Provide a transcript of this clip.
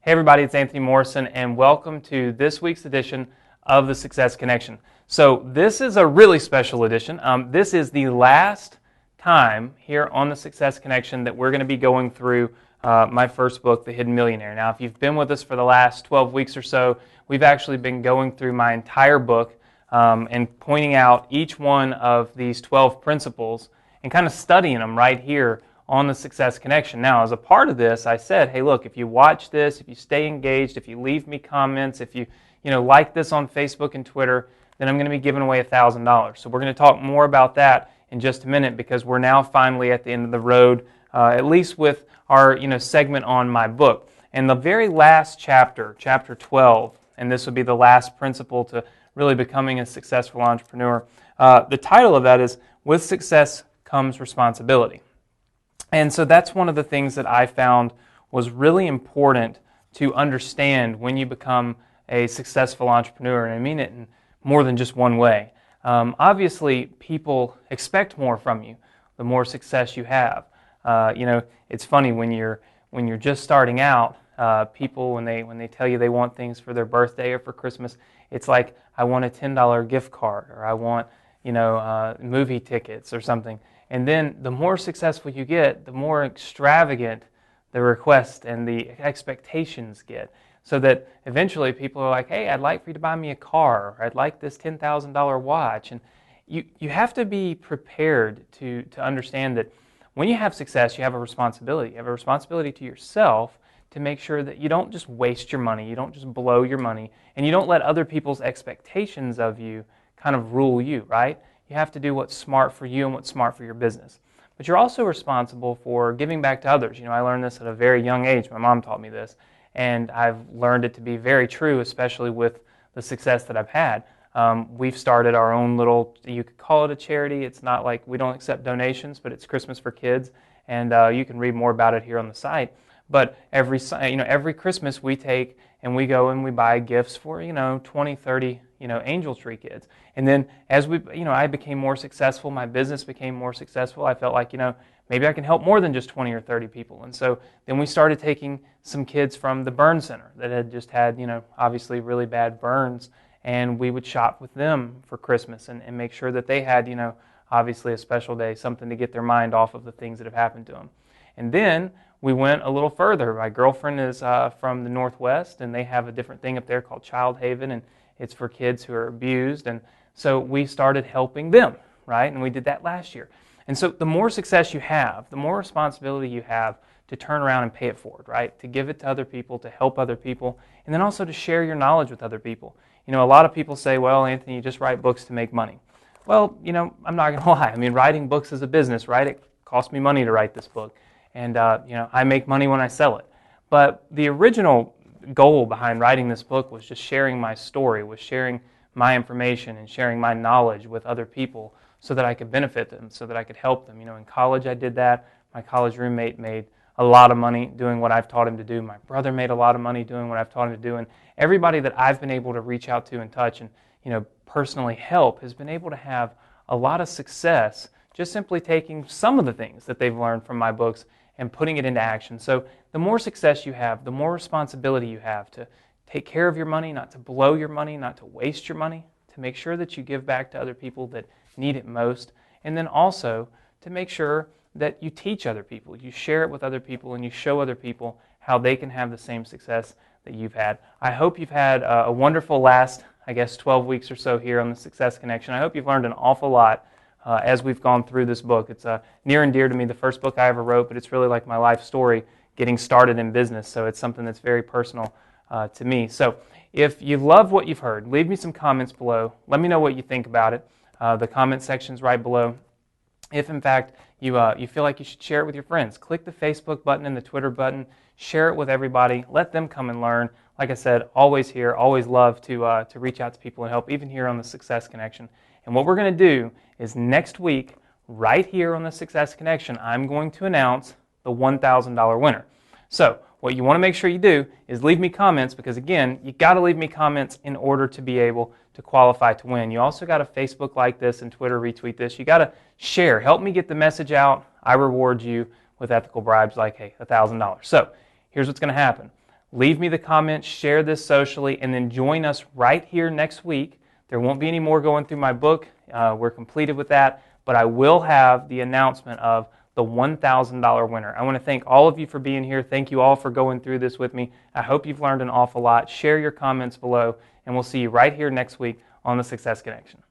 Hey everybody, it's Anthony Morrison, and welcome to this week's edition of the Success Connection. So this is a really special edition. This is the last time here on the Success Connection that we're going to be going through my first book, The Hidden Millionaire. Now, if you've been with us for the last 12 weeks or so, we've actually been going through my entire book and pointing out each one of these 12 principles and kind of studying them right here on the Success Connection. Now, as a part of this, I said, hey, look, if you watch this, if you stay engaged, if you leave me comments, if you like this on Facebook and Twitter, then I'm going to be giving away $1,000. So we're going to talk more about that in just a minute because we're now finally at the end of the road, at least with our segment on my book. And the very last chapter, chapter 12, and this would be the last principle to really becoming a successful entrepreneur. The title of that is, With Success Comes Responsibility. And so that's one of the things that I found was really important to understand when you become a successful entrepreneur, and I mean it in more than just one way. Obviously, people expect more from you the more success you have. It's funny when you're just starting out. People when they tell you they want things for their birthday or for Christmas, it's like, I want a $10 gift card, or I want movie tickets or something. And then the more successful you get, the more extravagant the requests and the expectations get. So that eventually people are like, hey, I'd like for you to buy me a car, or I'd like this $10,000 watch. And you have to be prepared to understand that when you have success, you have a responsibility. You have a responsibility to yourself to make sure that you don't just waste your money, you don't just blow your money, and you don't let other people's expectations of you kind of rule you, right? You have to do what's smart for you and what's smart for your business. But you're also responsible for giving back to others. I learned this at a very young age. My mom taught me this, and I've learned it to be very true, especially with the success that I've had. We've started our own little, you could call it a charity. It's not like we don't accept donations, but it's Christmas for Kids, and you can read more about it here on the site. But every Christmas we take and we go and we buy gifts for 20, 30 angel tree kids. And then as I became more successful, my business became more successful. I felt like maybe I can help more than just 20 or 30 people. And so then we started taking some kids from the burn center that had just had obviously really bad burns, and we would shop with them for Christmas and make sure that they had obviously a special day, something to get their mind off of the things that have happened to them. And then we went a little further. My girlfriend is from the Northwest, and they have a different thing up there called Child Haven, and it's for kids who are abused. And so we started helping them, right? And we did that last year. And so the more success you have, the more responsibility you have to turn around and pay it forward, right? To give it to other people, to help other people, and then also to share your knowledge with other people. A lot of people say, well, Anthony, you just write books to make money. Well, I'm not going to lie. Writing books is a business, right? It cost me money to write this book. And, I make money when I sell it. But the original goal behind writing this book was just sharing my story, was sharing my information and sharing my knowledge with other people so that I could benefit them, so that I could help them. In college I did that. My college roommate made a lot of money doing what I've taught him to do. My brother made a lot of money doing what I've taught him to do. And everybody that I've been able to reach out to and touch and, personally help has been able to have a lot of success just simply taking some of the things that they've learned from my books and putting it into action. So the more success you have, the more responsibility you have to take care of your money, not to blow your money, not to waste your money, to make sure that you give back to other people that need it most, and then also to make sure that you teach other people, you share it with other people, and you show other people how they can have the same success that you've had. I hope you've had a wonderful last, 12 weeks or so here on the Success Connection. I hope you've learned an awful lot as we've gone through this book. It's near and dear to me, the first book I ever wrote, but it's really like my life story getting started in business, so it's something that's very personal to me. So if you love what you've heard, leave me some comments below. Let me know what you think about it. The comment section's right below. If, in fact, you feel like you should share it with your friends, click the Facebook button and the Twitter button, share it with everybody, let them come and learn. Like I said, always here, always love to reach out to people and help, even here on the Success Connection. And what we're going to do is next week, right here on the Success Connection, I'm going to announce the $1,000 winner. So what you want to make sure you do is leave me comments, because again, you got to leave me comments in order to be able to qualify to win. You also got to Facebook like this and Twitter retweet this. You got to share. Help me get the message out. I reward you with ethical bribes like, hey, $1,000. So here's what's going to happen. leave me the comments, share this socially, and then join us right here next week. There won't be any more going through my book. We're completed with that, but I will have the announcement of the $1,000 winner. I want to thank all of you for being here. Thank you all for going through this with me. I hope you've learned an awful lot. Share your comments below, and we'll see you right here next week on the Success Connection.